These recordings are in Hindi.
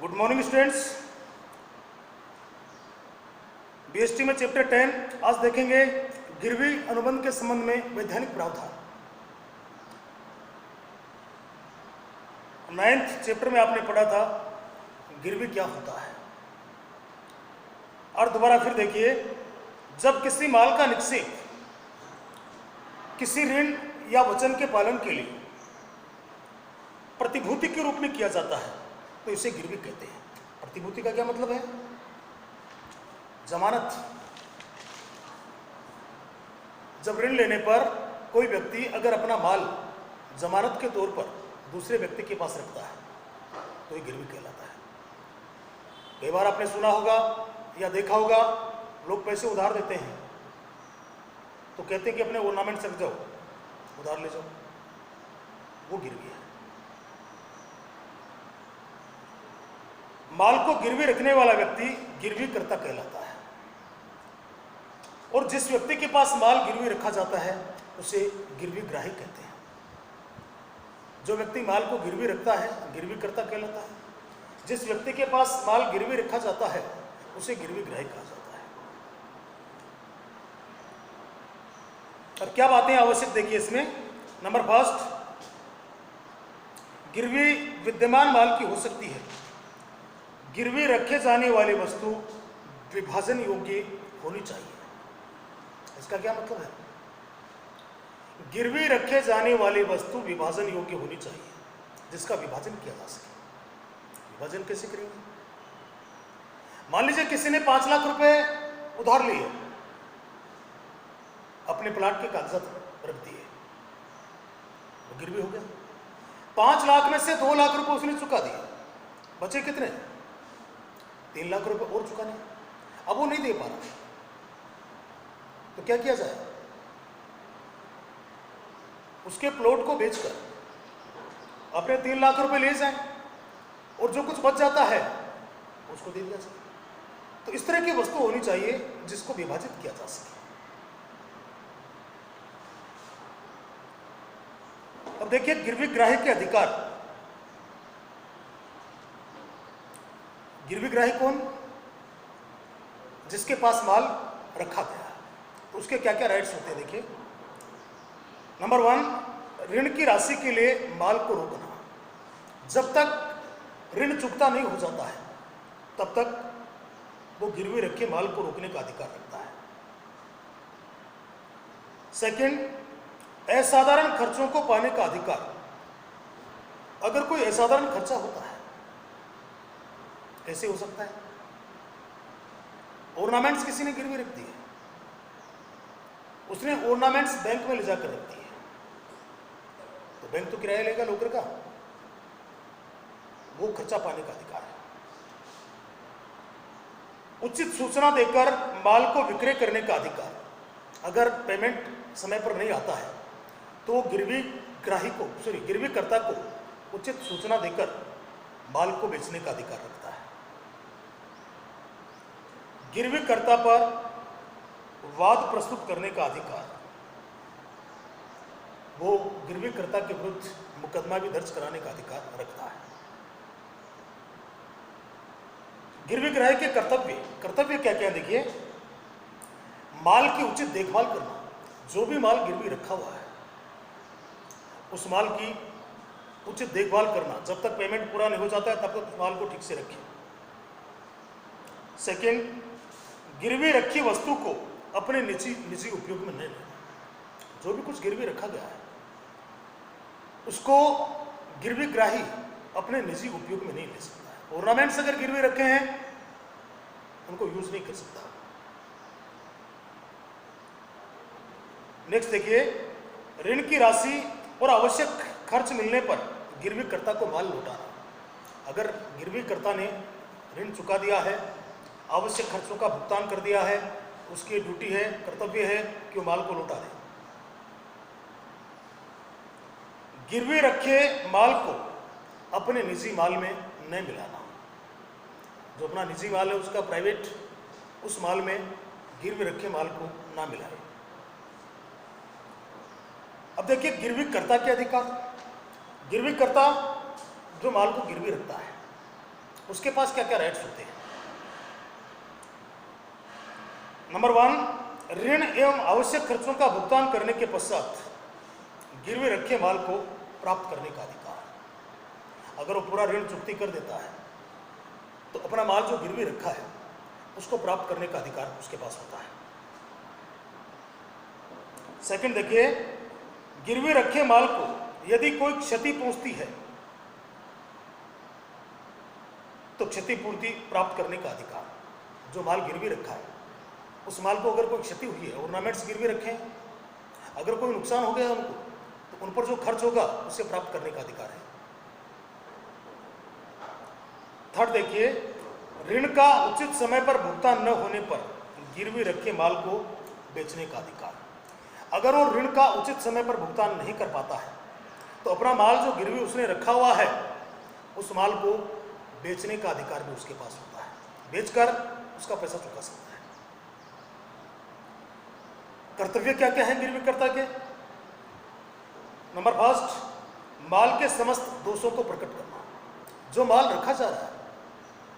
Good morning students. बीएसटी में चैप्टर 10 आज देखेंगे गिरवी अनुबंध के संबंध में वैधानिक प्रावधान। 9th चैप्टर में आपने पढ़ा था गिरवी क्या होता है, और दोबारा फिर देखिए, जब किसी माल का निक्षेप किसी ऋण या वचन के पालन के लिए प्रतिभूति के रूप में किया जाता है तो इसे गिरवी कहते हैं। प्रतिभूति का क्या मतलब है? जमानत। जब ऋण लेने पर कोई व्यक्ति अगर अपना माल जमानत के तौर पर दूसरे व्यक्ति के पास रखता है तो ये गिरवी कहलाता है। कई बार आपने सुना होगा या देखा होगा, लोग पैसे उधार देते हैं तो कहते हैं कि अपने ऑर्नामेंट्स रख जाओ, उधार ले जाओ, वो गिरवी है। माल को गिरवी रखने वाला व्यक्ति गिरवी कर्ता कहलाता है, और जिस व्यक्ति के पास माल गिरवी रखा जाता है उसे गिरवी ग्राही कहते हैं। जो व्यक्ति माल को गिरवी रखता है गिरवी कर्ता कहलाता है, जिस व्यक्ति के पास माल गिरवी रखा जाता है उसे गिरवी ग्राही कहा जाता है। और क्या बातें आवश्यक देखिए इसमें। नंबर फर्स्ट, गिरवी विद्यमान माल की हो सकती है। गिरवी रखे जाने वाली वस्तु विभाजन योग्य होनी चाहिए। इसका क्या मतलब है? गिरवी रखे जाने वाली वस्तु विभाजन योग्य होनी चाहिए, जिसका विभाजन किया जा सके। विभाजन कैसे करेंगे? मान लीजिए किसी ने 5 लाख रुपए उधार लिए, अपने प्लाट के कागजात रख दिए, वो गिरवी हो गया। 5 लाख में से 2 लाख रुपए उसने चुका दिए, बचे कितने? 3 लाख रुपए और चुकाने। अब वो नहीं दे पा रहा तो क्या किया जाए? उसके प्लॉट को बेचकर अपने 3 लाख रुपए ले जाए और जो कुछ बच जाता है उसको दे दिया जाए। तो इस तरह की वस्तु होनी चाहिए जिसको विभाजित किया जा सके। अब देखिए गिरवी ग्राही के अधिकार। गिरवी ग्राही कौन? जिसके पास माल रखा गया है। तो उसके क्या क्या राइट्स होते हैं देखिए। नंबर 1, ऋण की राशि के लिए माल को रोकना। जब तक ऋण चुकता नहीं हो जाता है तब तक वो गिरवी रखे माल को रोकने का अधिकार रखता है। सेकंड, असाधारण खर्चों को पाने का अधिकार। अगर कोई असाधारण खर्चा होता है, कैसे हो सकता है? ऑर्नामेंट्स किसी ने गिरवी रख दी है, उसने ऑर्नामेंट्स बैंक में ले जाकर रख दी है, तो बैंक तो किराया लेगा नौकर का, वो खर्चा पाने का अधिकार है। उचित सूचना देकर माल को विक्रय करने का अधिकार। अगर पेमेंट समय पर नहीं आता है तो वो गिरवी कर्ता को उचित सूचना देकर माल को बेचने का अधिकार रखता है। गिरवी कर्ता पर वाद प्रस्तुत करने का अधिकार। वो गिरवी कर्ता के विरुद्ध मुकदमा भी दर्ज कराने का अधिकार रखता है। गिरवी ग्राही के कर्तव्य क्या क्या देखिए। माल की उचित देखभाल करना। जो भी माल गिरवी रखा हुआ है उस माल की उचित देखभाल करना। जब तक पेमेंट पूरा नहीं हो जाता है तब तक उस माल को ठीक से रखें। सेकेंड, गिरवी रखी वस्तु को अपने निजी उपयोग में नहीं लेना। जो भी कुछ गिरवी रखा गया है उसको गिरवी ग्राही अपने निजी उपयोग में नहीं ले सकता है। ऑर्नामेंट्स अगर गिरवी रखे हैं उनको यूज नहीं कर सकता। नेक्स्ट देखिए, ऋण की राशि और आवश्यक खर्च मिलने पर गिरवी कर्ता को माल लौटाना। अगर गिरवी कर्ता ने ऋण चुका दिया है, आवश्यक खर्चों का भुगतान कर दिया है, उसकी ड्यूटी है, कर्तव्य है कि वो माल को लौटा दे। गिरवी रखे माल को अपने निजी माल में नहीं मिलाना। जो अपना निजी माल है उसका प्राइवेट, उस माल में गिरवी रखे माल को ना मिलाए। अब देखिए गिरवी कर्ता के अधिकार। गिरवी कर्ता जो माल को गिरवी रखता है उसके पास क्या क्या राइट्स होते हैं। नंबर 1, ऋण एवं आवश्यक खर्चों का भुगतान करने के पश्चात गिरवी रखे माल को प्राप्त करने का अधिकार। अगर वो पूरा ऋण चुकती कर देता है तो अपना माल जो गिरवी रखा है उसको प्राप्त करने का अधिकार उसके पास होता है। सेकंड देखिए, गिरवी रखे माल को यदि कोई क्षति पहुंचती है तो क्षतिपूर्ति प्राप्त करने का अधिकार। जो माल गिरवी रखा है उस माल को अगर कोई क्षति हुई है, ऑर्नामेंट्स गिरवी रखे हैं, अगर कोई नुकसान हो गया उनको तो उन पर जो खर्च होगा उसे प्राप्त करने का अधिकार है। थर्ड देखिए, ऋण का उचित समय पर भुगतान न होने पर गिरवी रखे माल को बेचने का अधिकार। अगर वो ऋण का उचित समय पर भुगतान नहीं कर पाता है तो अपना माल जो गिरवी उसने रखा हुआ है उस माल को बेचने का अधिकार भी उसके पास होता है, बेचकर उसका पैसा चुका सकता है। कर्तव्य क्या क्या है गिरवीकर्ता के? नंबर फर्स्ट, माल के समस्त दोषों को प्रकट करना। जो माल रखा जा रहा है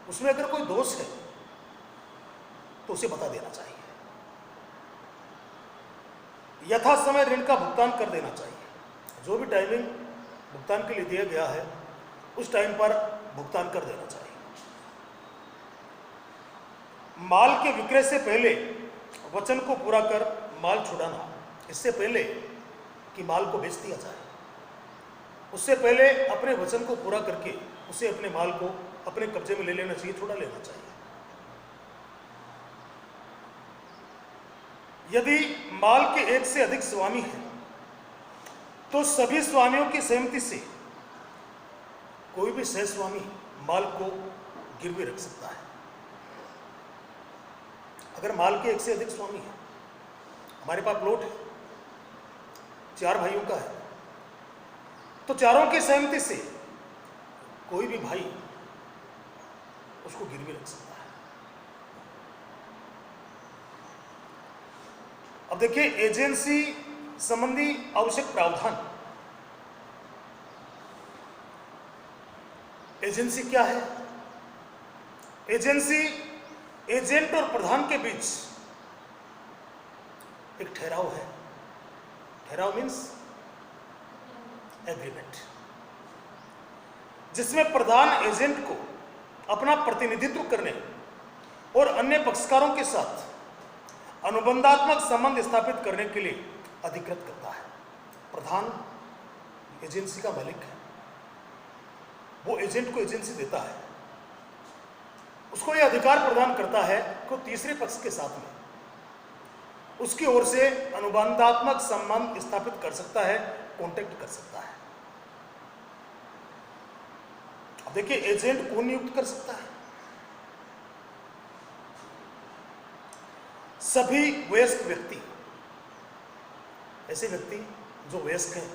उसमें अगर कोई दोष है तो उसे बता देना चाहिए। यथा समय ऋण का भुगतान कर देना चाहिए। जो भी टाइमिंग भुगतान के लिए दिया गया है उस टाइम पर भुगतान कर देना चाहिए। माल के विक्रय से पहले वचन को पूरा कर माल छुड़ाना। इससे पहले कि माल को बेच दिया जाए उससे पहले अपने वचन को पूरा करके उसे अपने माल को अपने कब्जे में ले लेना चाहिए, छुड़ा लेना चाहिए। यदि माल के एक से अधिक स्वामी हैं तो सभी स्वामियों की सहमति से कोई भी सहस्वामी माल को गिरवी रख सकता है। अगर माल के एक से अधिक स्वामी है, हमारे पास प्लॉट है, 4 भाइयों का है, तो चारों की सहमति से कोई भी भाई उसको गिरवी रख सकता है। अब देखिए, एजेंसी संबंधी आवश्यक प्रावधान। एजेंसी क्या है? एजेंसी एजेंट और प्रधान के बीच एक ठहराव है। ठहराव मीन्स एग्रीमेंट, जिसमें प्रधान एजेंट को अपना प्रतिनिधित्व करने और अन्य पक्षकारों के साथ अनुबंधात्मक संबंध स्थापित करने के लिए अधिकृत करता है। प्रधान एजेंसी का मालिक है, वो एजेंट को एजेंसी देता है, उसको यह अधिकार प्रदान करता है कि तीसरे पक्ष के साथ में उसकी ओर से अनुबंधात्मक संबंध स्थापित कर सकता है, कांटेक्ट कर सकता है। अब देखिए, एजेंट कौन नियुक्त कर सकता है? सभी वयस्क व्यक्ति, ऐसे व्यक्ति जो वयस्क हैं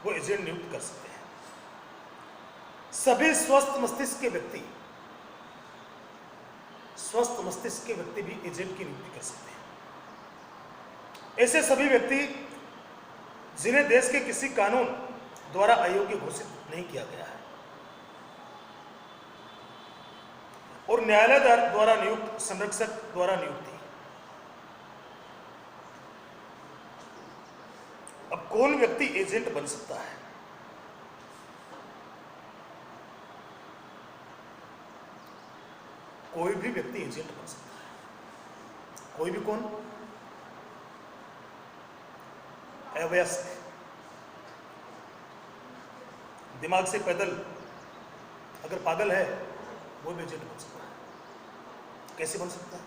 वो एजेंट नियुक्त कर सकते हैं। सभी स्वस्थ मस्तिष्क के व्यक्ति, स्वस्थ मस्तिष्क के व्यक्ति भी एजेंट की नियुक्ति कर सकते हैं। ऐसे सभी व्यक्ति जिन्हें देश के किसी कानून द्वारा अयोग्य घोषित नहीं किया गया है और न्यायालय द्वारा नियुक्त संरक्षक द्वारा नियुक्ति। अब कौन व्यक्ति एजेंट बन सकता है? कोई भी व्यक्ति एजेंट बन सकता है। कोई भी कौन? अवयस्क, दिमाग से पैदल अगर पागल है वो भी एजेंट बन सकता है। कैसे बन सकता है?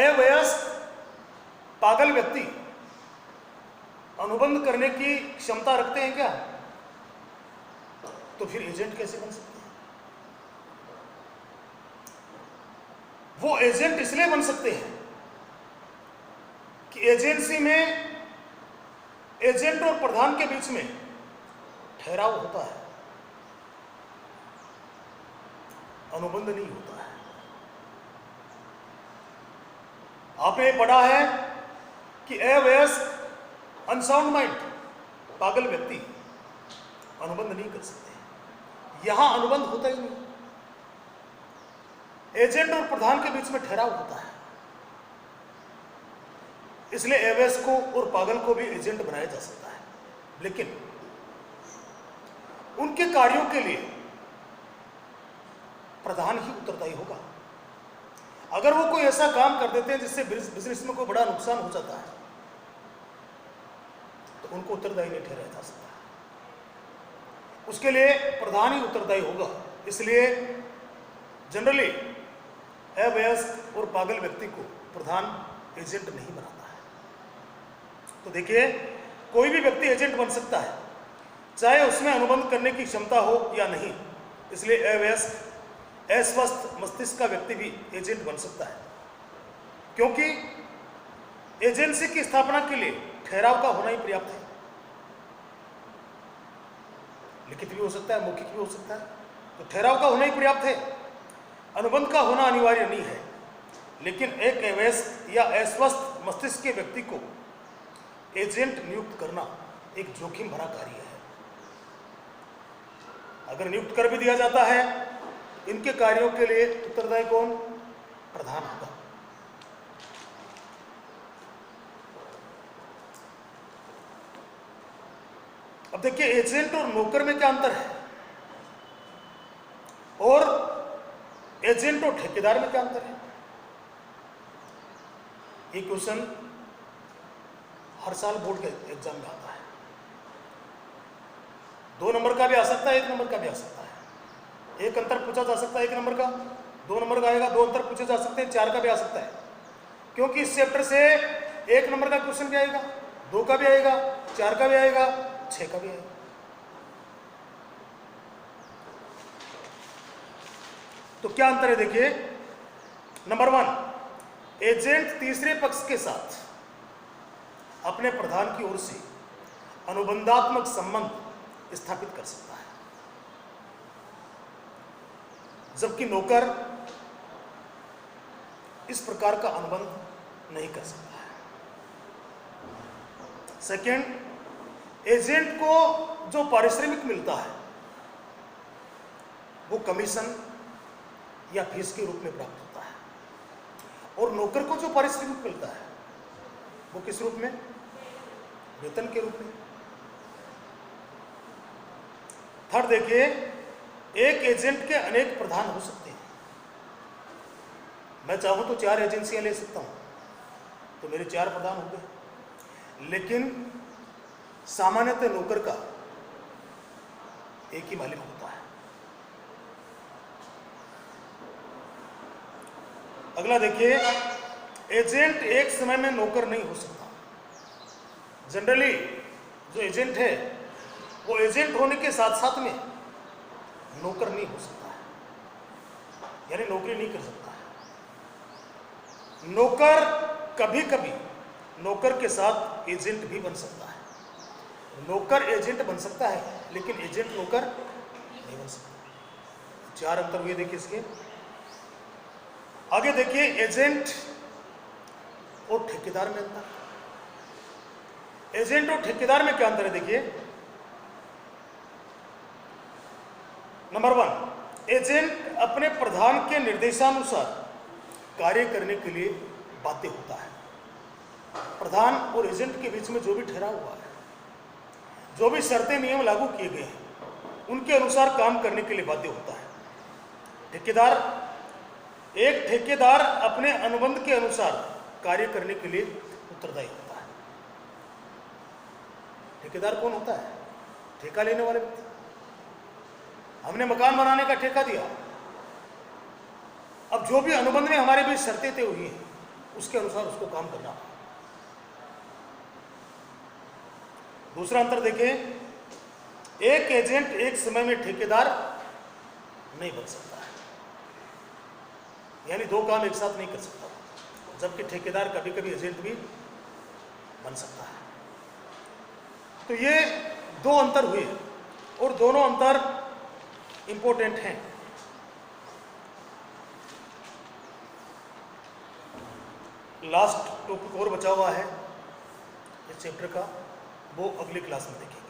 अवयस्क पागल व्यक्ति अनुबंध करने की क्षमता रखते हैं क्या? तो फिर एजेंट कैसे बन सकते हैं? वो एजेंट इसलिए बन सकते हैं कि एजेंसी में एजेंट और प्रधान के बीच में ठहराव होता है, अनुबंध नहीं होता है। आपने पढ़ा है कि अवयस्क अनसाउंड माइंड पागल व्यक्ति अनुबंध नहीं कर सकते। यहां अनुबंध होता ही नहीं। एजेंट और प्रधान के बीच में ठहराव होता है, इसलिए अवैध को और पागल को भी एजेंट बनाया जा सकता है, लेकिन उनके कार्यों के लिए प्रधान ही उत्तरदायी होगा। अगर वो कोई ऐसा काम कर देते हैं जिससे बिजनेस में कोई बड़ा नुकसान हो जाता है तो उनको उत्तरदायी नहीं ठहराया जा सकता, उसके लिए प्रधान ही उत्तरदायी होगा। इसलिए जनरली अवयस्क और पागल व्यक्ति को प्रधान एजेंट नहीं बनाता है। तो देखिए, कोई भी व्यक्ति एजेंट बन सकता है, चाहे उसमें अनुबंध करने की क्षमता हो या नहीं। इसलिए अवयस्क, अस्वस्थ मस्तिष्क का व्यक्ति भी एजेंट बन सकता है, क्योंकि एजेंसी की स्थापना के लिए ठहराव का होना ही पर्याप्त है। लिखित भी हो सकता है, मौखिक भी हो सकता है, तो ठहराव का होना ही पर्याप्त है, अनुबंध का होना अनिवार्य नहीं है। लेकिन एक अवयस्क या अस्वस्थ मस्तिष्क के व्यक्ति को एजेंट नियुक्त करना एक जोखिम भरा कार्य है। अगर नियुक्त कर भी दिया जाता है, इनके कार्यों के लिए उत्तरदायी कौन? प्रधान होगा। अब देखिए, एजेंट और नौकर में क्या अंतर है, और एजेंट और ठेकेदार में क्या अंतर है? ये क्वेश्चन हर साल बोर्ड के एग्जाम में आता है। 2 नंबर का भी आ सकता है, 1 नंबर का भी आ सकता है। एक अंतर पूछा जा सकता है 1 नंबर का, 2 नंबर का आएगा, 2 अंतर पूछे जा सकते हैं, 4 का भी आ सकता है, क्योंकि इस चैप्टर से 1 नंबर का क्वेश्चन भी आएगा, 2 का भी आएगा, 4 का भी आएगा, 6 का भी आएगा। तो क्या अंतर है? देखिए, नंबर 1, एजेंट तीसरे पक्ष के साथ अपने प्रधान की ओर से अनुबंधात्मक संबंध स्थापित कर सकता है, जबकि नौकर इस प्रकार का अनुबंध नहीं कर सकता है। सेकंड, एजेंट को जो पारिश्रमिक मिलता है वो कमीशन या फीस के रूप में प्राप्त होता है, और नौकर को जो पारिश्रमिक मिलता है वो किस रूप में? वेतन के रूप में। थर्ड, देखिए, एक एजेंट के अनेक प्रधान हो सकते हैं। मैं चाहूं तो 4 एजेंसियां ले सकता हूं, तो मेरे 4 प्रधान हो गए, लेकिन सामान्यतः नौकर का एक ही मालिक होता है। अगला देखिए, एजेंट एक समय में नौकर नहीं हो सकता। जनरली जो एजेंट है वो एजेंट होने के साथ साथ में नौकर नहीं हो सकता है, यानी नौकरी नहीं कर सकता है। नौकर कभी कभी नौकर के साथ एजेंट भी बन सकता है। नौकर एजेंट बन सकता है, लेकिन एजेंट नौकर नहीं बन सकता। 4 अंतर हुए, देखिए इसके। आगे देखिए, एजेंट और ठेकेदार में अंतर। एजेंट और ठेकेदार में क्या अंतर है? देखिए, नंबर 1, एजेंट अपने प्रधान के निर्देशानुसार कार्य करने के लिए बाध्य होता है। प्रधान और एजेंट के बीच में जो भी ठहरा हुआ है, जो भी शर्तें नियम लागू किए गए हैं, उनके अनुसार काम करने के लिए बाध्य होता है। ठेकेदार, एक ठेकेदार अपने अनुबंध के अनुसार कार्य करने के लिए उत्तरदायी होता है। ठेकेदार कौन होता है? ठेका लेने वाले व्यक्ति। हमने मकान बनाने का ठेका दिया, अब जो भी अनुबंध में हमारे बीच शर्तें तय हुई हैं उसके अनुसार उसको काम करना। दूसरा अंतर देखें, एक एजेंट एक समय में ठेकेदार नहीं बन सकता है, यानी 2 काम एक साथ नहीं कर सकता, जबकि ठेकेदार कभी कभी एजेंट भी बन सकता है। तो ये 2 अंतर हुए, और दोनों अंतर इंपॉर्टेंट हैं। लास्ट टॉपिक और बचा हुआ है इस चैप्टर का, वो अगली क्लास में देखेंगे।